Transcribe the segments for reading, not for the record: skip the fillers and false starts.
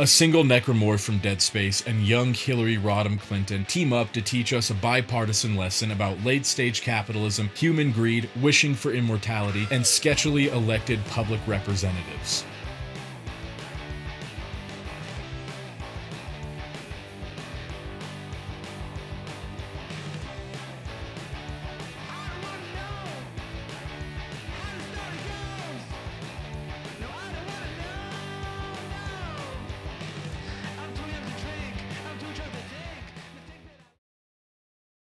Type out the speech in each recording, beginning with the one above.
A single necromorph from Dead Space and young Hillary Rodham Clinton team up to teach us a bipartisan lesson about late-stage capitalism, human greed, wishing for immortality, and sketchily elected public representatives.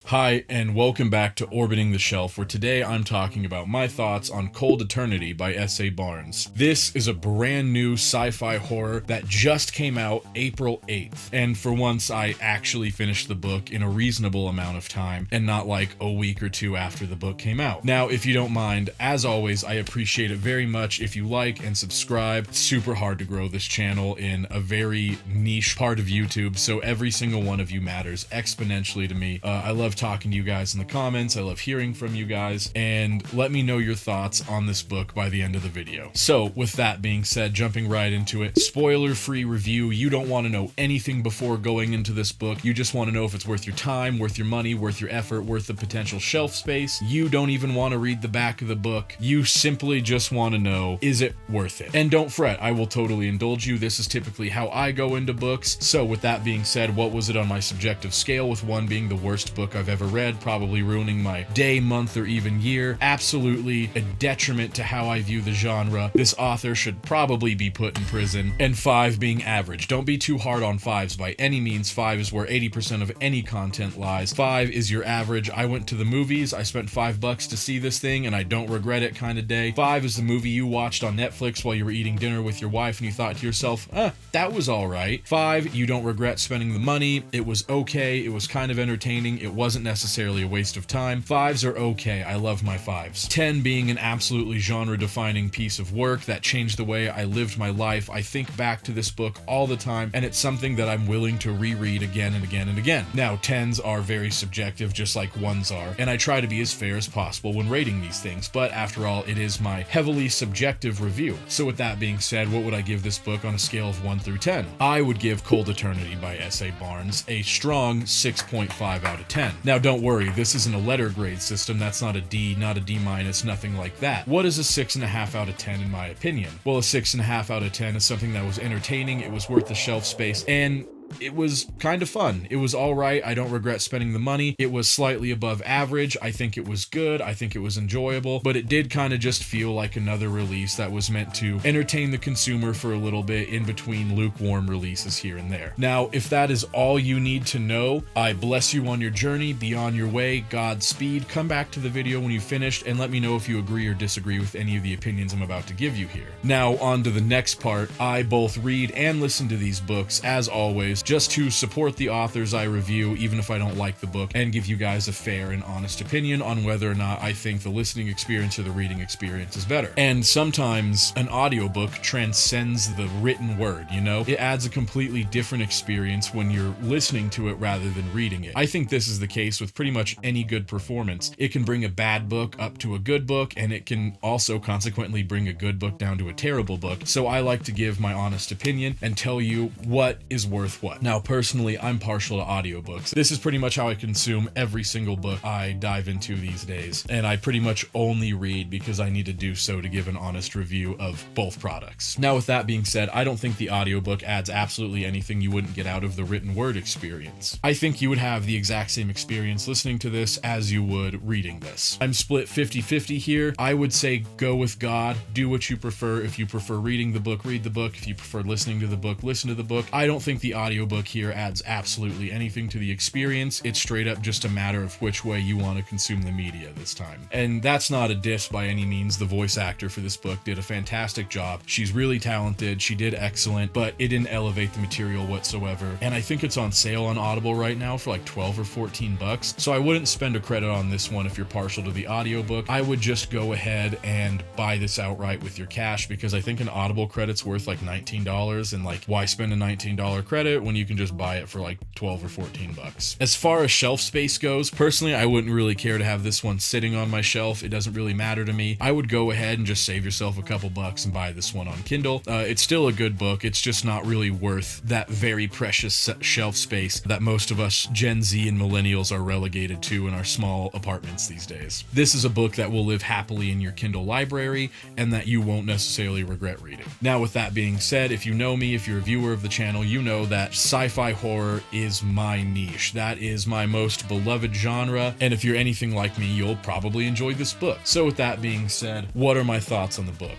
Hi, and welcome back to Orbiting the Shelf, where today I'm talking about my thoughts on Cold Eternity by S.A. Barnes. This is a brand new sci-fi horror that just came out April 8th, and for once I actually finished the book in a reasonable amount of time, and not like a week or two after the book came out. Now, if you don't mind, as always, I appreciate it very much if you like and subscribe. It's super hard to grow this channel in a very niche part of YouTube, so every single one of you matters exponentially to me. I love talking to you guys in the comments. I love hearing from you guys, and let me know your thoughts on this book by the end of the video. So with that being said, jumping right into it, spoiler-free review. You don't want to know anything before going into this book. You just want to know if it's worth your time, worth your money, worth your effort, worth the potential shelf space. You don't even want to read the back of the book. You simply just want to know, is it worth it? And don't fret, I will totally indulge you. This is typically how I go into books. So with that being said, what was it on my subjective scale, with 1 being the worst book I've ever read, probably ruining my day, month, or even year? Absolutely a detriment to how I view the genre. This author should probably be put in prison. And 5 being average. Don't be too hard on 5s by any means. 5 is where 80% of any content lies. 5 is your average. I went to the movies, I spent $5 to see this thing, and I don't regret it kind of day. 5 is the movie you watched on Netflix while you were eating dinner with your wife and you thought to yourself, that was alright. 5, you don't regret spending the money. It was okay. It was kind of entertaining. It wasn't necessarily a waste of time. 5s are okay. I love my 5s. 10 being an absolutely genre-defining piece of work that changed the way I lived my life. I think back to this book all the time, and it's something that I'm willing to reread again and again and again. Now, 10s are very subjective, just like 1s are, and I try to be as fair as possible when rating these things, but after all, it is my heavily subjective review. So with that being said, what would I give this book on a scale of 1 through 10? I would give Cold Eternity by S.A. Barnes a strong 6.5 out of 10. Now, don't worry, this isn't a letter grade system. That's not a D, not a D minus, nothing like that. What is a 6.5 out of 10 in my opinion? Well, a 6.5 out of 10 is something that was entertaining, it was worth the shelf space, and it was kind of fun. It was all right. I don't regret spending the money. It was slightly above average. I think it was good. I think it was enjoyable, but it did kind of just feel like another release that was meant to entertain the consumer for a little bit in between lukewarm releases here and there. Now, if that is all you need to know, I bless you on your journey. Be on your way. Godspeed. Come back to the video when you've finished and let me know if you agree or disagree with any of the opinions I'm about to give you here. Now, on to the next part. I both read and listen to these books, as always, just to support the authors I review, even if I don't like the book, and give you guys a fair and honest opinion on whether or not I think the listening experience or the reading experience is better. And sometimes an audiobook transcends the written word, you know? It adds a completely different experience when you're listening to it rather than reading it. I think this is the case with pretty much any good performance. It can bring a bad book up to a good book, and it can also consequently bring a good book down to a terrible book. So I like to give my honest opinion and tell you what is worth what. Now, personally, I'm partial to audiobooks. This is pretty much how I consume every single book I dive into these days, and I pretty much only read because I need to do so to give an honest review of both products. Now, with that being said, I don't think the audiobook adds absolutely anything you wouldn't get out of the written word experience. I think you would have the exact same experience listening to this as you would reading this. I'm split 50-50 here. I would say go with God, do what you prefer. If you prefer reading the book, read the book. If you prefer listening to the book, listen to the book. I don't think the audiobook here adds absolutely anything to the experience. It's straight up just a matter of which way you want to consume the media this time. And that's not a diss by any means. The voice actor for this book did a fantastic job. She's really talented. She did excellent, but it didn't elevate the material whatsoever. And I think it's on sale on Audible right now for like 12 or 14 bucks. So I wouldn't spend a credit on this one if you're partial to the audiobook. I would just go ahead and buy this outright with your cash, because I think an Audible credit's worth like $19, and like, why spend a $19 credit when you can just buy it for like 12 or 14 bucks. As far as shelf space goes, personally, I wouldn't really care to have this one sitting on my shelf. It doesn't really matter to me. I would go ahead and just save yourself a couple bucks and buy this one on Kindle. It's still a good book. It's just not really worth that very precious shelf space that most of us Gen Z and millennials are relegated to in our small apartments these days. This is a book that will live happily in your Kindle library and that you won't necessarily regret reading. Now, with that being said, if you know me, if you're a viewer of the channel, you know that sci-fi horror is my niche. That is my most beloved genre, and if you're anything like me, you'll probably enjoy this book. So with that being said, what are my thoughts on the book?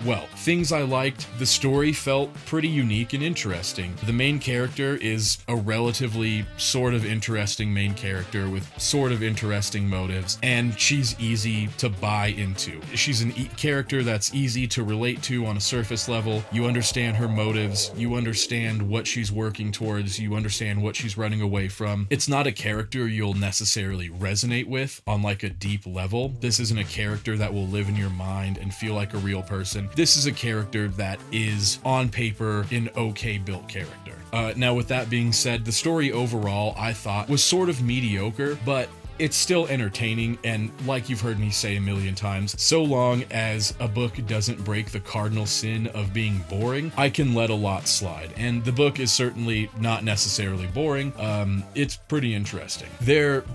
Well, things I liked, the story felt pretty unique and interesting. The main character is a relatively sort of interesting main character with sort of interesting motives, and she's easy to buy into. She's a character that's easy to relate to on a surface level. You understand her motives, you understand what she's working towards, you understand what she's running away from. It's not a character you'll necessarily resonate with on like a deep level. This isn't a character that will live in your mind and feel like a real person. This is a character that is, on paper, an okay built character. Now, with that being said, the story overall, I thought, was sort of mediocre, but it's still entertaining, and like you've heard me say a million times, so long as a book doesn't break the cardinal sin of being boring, I can let a lot slide. And the book is certainly not necessarily boring. It's pretty interesting.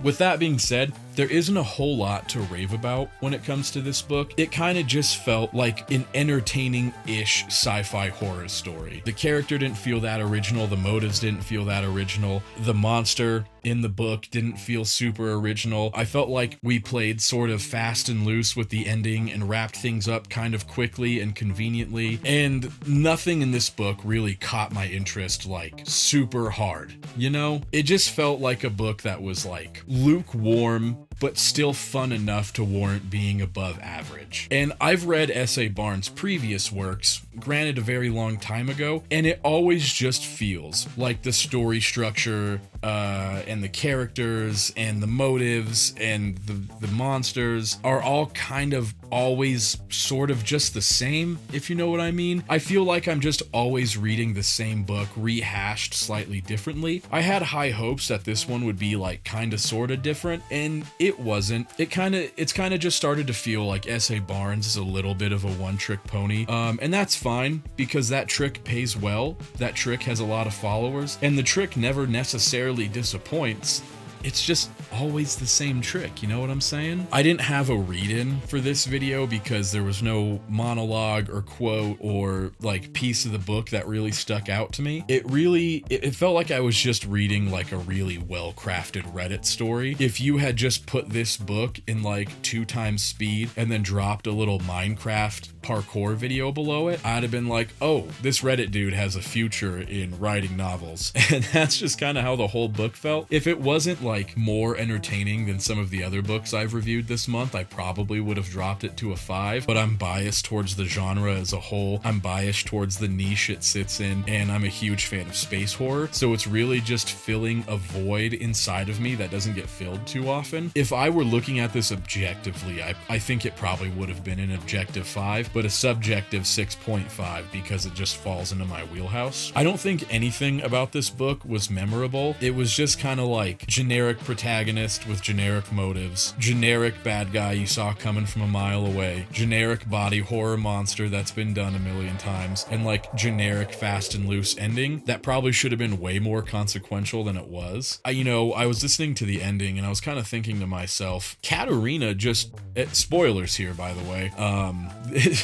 With that being said, there isn't a whole lot to rave about when it comes to this book. It kind of just felt like an entertaining-ish sci-fi horror story. The character didn't feel that original, the motives didn't feel that original, the monster in the book didn't feel super original. I felt like we played sort of fast and loose with the ending and wrapped things up kind of quickly and conveniently, and nothing in this book really caught my interest like super hard, you know? It just felt like a book that was like lukewarm, but still fun enough to warrant being above average. And I've read S.A. Barnes' previous works, granted a very long time ago, and it always just feels like the story structure and the characters and the motives and the monsters are all kind of always sort of just the same, if you know what I mean. I feel like I'm just always reading the same book rehashed slightly differently. I had high hopes that this one would be like kind of sort of different, and it wasn't. It's kind of just started to feel like S.A. Barnes is a little bit of a one-trick pony, and that's fine because that trick pays well. That trick has a lot of followers, and the trick never necessarily disappoints. It's just always the same trick, you know what I'm saying? I didn't have a read-in for this video because there was no monologue or quote or like piece of the book that really stuck out to me. It felt like I was just reading like a really well-crafted Reddit story. If you had just put this book in like 2 times speed and then dropped a little Minecraft parkour video below it, I'd have been like, oh, this Reddit dude has a future in writing novels. And that's just kind of how the whole book felt. If it wasn't like more entertaining than some of the other books I've reviewed this month, I probably would have dropped it to a 5, but I'm biased towards the genre as a whole. I'm biased towards the niche it sits in, and I'm a huge fan of space horror, so it's really just filling a void inside of me that doesn't get filled too often. If I were looking at this objectively, I think it probably would have been an objective 5, but a subjective 6.5 because it just falls into my wheelhouse. I don't think anything about this book was memorable. It was just kind of like generic protagonist with generic motives, generic bad guy you saw coming from a mile away, generic body horror monster that's been done a million times, and like generic fast and loose ending that probably should have been way more consequential than it was. I was listening to the ending and I was kind of thinking to myself, Katarina just, spoilers here by the way,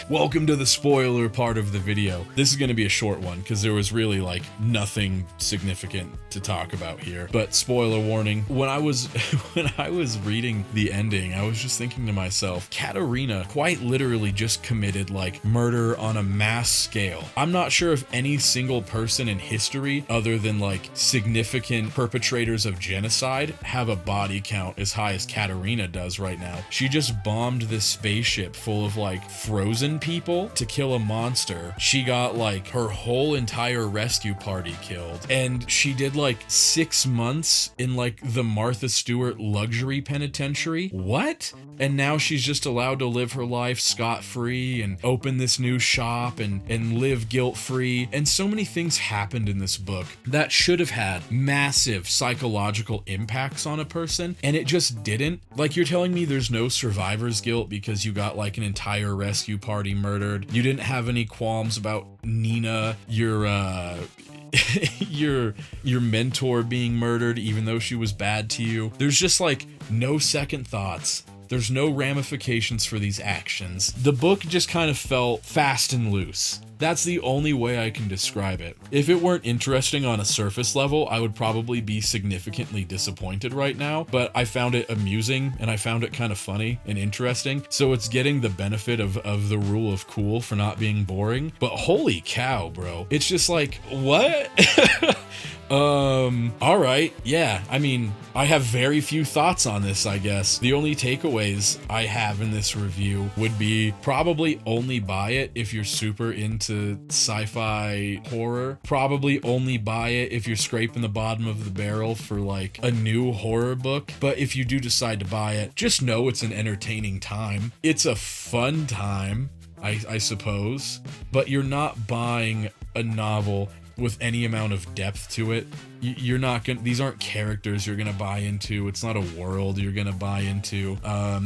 welcome to the spoiler part of the video. This is going to be a short one because there was really like nothing significant to talk about here, but spoiler warning. When I was reading the ending, I was just thinking to myself, Katarina quite literally just committed like murder on a mass scale. I'm not sure if any single person in history other than like significant perpetrators of genocide have a body count as high as Katarina does right now. She just bombed this spaceship full of like frozen people to kill a monster. She got like her whole entire rescue party killed, and she did like 6 months in like the Martha Stewart luxury penitentiary. What? And now she's just allowed to live her life scot-free and open this new shop and live guilt-free. And so many things happened in this book that should have had massive psychological impacts on a person, and it just didn't. Like, you're telling me there's no survivor's guilt because you got like an entire rescue party murdered. You didn't have any qualms about Nina, your mentor, being murdered even though she was bad to you. There's just like no second thoughts. There's no ramifications for these actions. The book just kind of felt fast and loose. That's the only way I can describe it. If it weren't interesting on a surface level, I would probably be significantly disappointed right now, but I found it amusing and I found it kind of funny and interesting. So it's getting the benefit of the rule of cool for not being boring. But holy cow, bro. It's just like, what? All right. Yeah. I mean, I have very few thoughts on this, I guess. The only takeaways I have in this review would be probably only buy it if you're super into sci-fi horror. Probably only buy it if you're scraping the bottom of the barrel for like a new horror book. But if you do decide to buy it, just know it's an entertaining time. It's a fun time, I suppose, but you're not buying a novel with any amount of depth to it. You're not gonna, these aren't characters you're gonna buy into. It's not a world you're gonna buy into.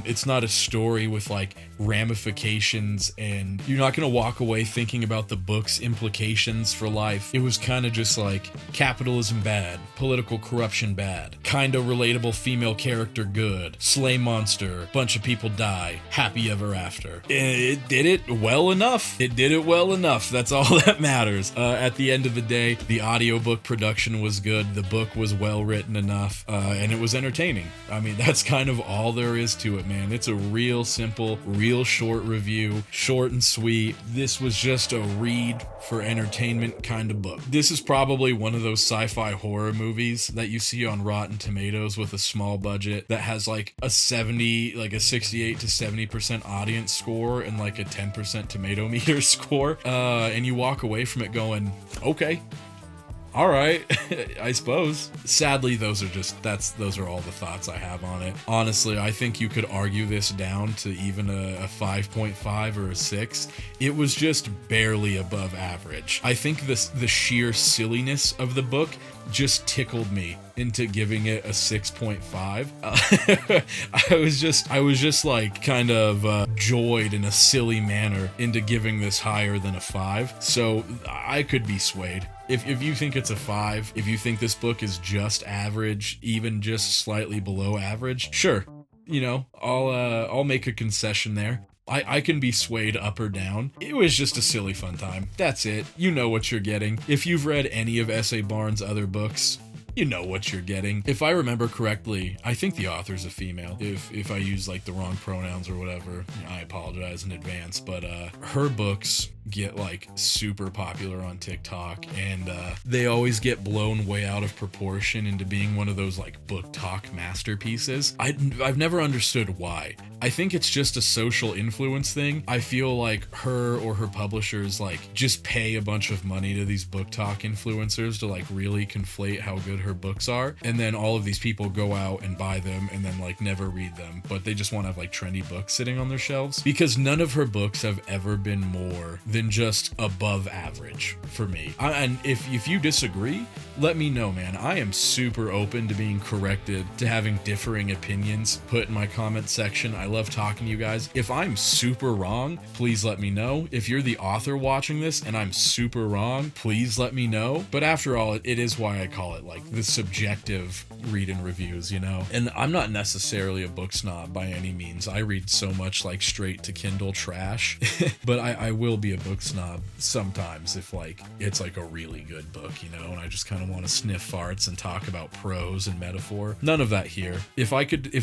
It's not a story with like ramifications, and you're not gonna walk away thinking about the book's implications for life. It was kind of just like capitalism bad, political corruption bad, kind of relatable female character good, slay monster, bunch of people die, happy ever after. It did it well enough. It did it well enough. That's all that matters. At the end of the day, the audiobook production was good, the book was well written enough, and it was entertaining. I mean, that's kind of all there is to it, man. It's a real simple, real short review, short and sweet. This was just a read for entertainment kind of book. This is probably one of those sci-fi horror movies that you see on Rotten Tomatoes with a small budget that has like a 68 to 70% audience score and like a 10% tomato meter score, and you walk away from it going, okay, all right, I suppose. Sadly, those are all the thoughts I have on it. Honestly, I think you could argue this down to even a 5.5 or a 6. It was just barely above average. I think the sheer silliness of the book just tickled me into giving it a 6.5. I was just like kind of joyed in a silly manner into giving this higher than a 5. So I could be swayed. If you think it's a 5, if you think this book is just average, even just slightly below average, sure, you know, I'll make a concession there. I can be swayed up or down. It was just a silly fun time. That's it. You know what you're getting. If you've read any of S.A. Barnes' other books, you know what you're getting. If I remember correctly, I think the author's a female. If I use like the wrong pronouns or whatever, I apologize in advance, but her books get like super popular on TikTok, and they always get blown way out of proportion into being one of those like book talk masterpieces. I've never understood why. I think it's just a social influence thing. I feel like her or her publishers like just pay a bunch of money to these book talk influencers to like really conflate how good her books are, and then all of these people go out and buy them and then like never read them, but they just want to have like trendy books sitting on their shelves, because none of her books have ever been more than just above average for me. And if you disagree, let me know, man. I am super open to being corrected, to having differing opinions put in my comment section. I love talking to you guys. If I'm super wrong, please let me know. If you're the author watching this and I'm super wrong, please let me know. But after all, it is why I call it like the subjective read and reviews, you know? And I'm not necessarily a book snob by any means. I read so much like straight to Kindle trash, but I will be a book snob sometimes if like it's like a really good book, you know, and I just kind of want to sniff farts and talk about prose and metaphor. None of that here. If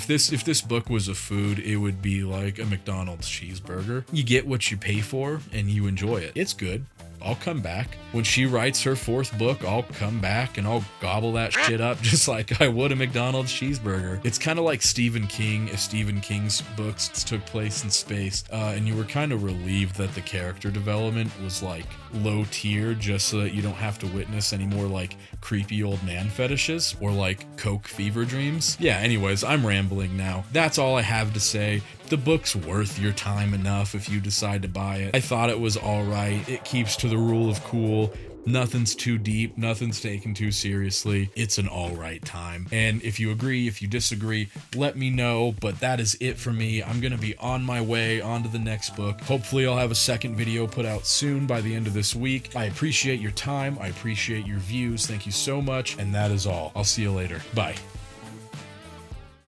this book was a food, it would be like a McDonald's cheeseburger. You get what you pay for and you enjoy it. It's good. I'll come back. When she writes her 4th book, I'll come back and I'll gobble that shit up just like I would a McDonald's cheeseburger. It's kind of like Stephen King, if Stephen King's books took place in space, and you were kind of relieved that the character development was like low tier just so that you don't have to witness any more like creepy old man fetishes or like coke fever dreams. Yeah, anyways, I'm rambling now. That's all I have to say. The book's worth your time enough if you decide to buy it. I thought it was alright. It keeps to the rule of cool. Nothing's too deep, nothing's taken too seriously. It's an alright time. And if you agree, if you disagree, let me know. But that is it for me. I'm gonna be on my way on to the next book. Hopefully I'll have a second video put out soon by the end of this week. I appreciate your time. I appreciate your views. Thank you so much. And that is all. I'll see you later. Bye.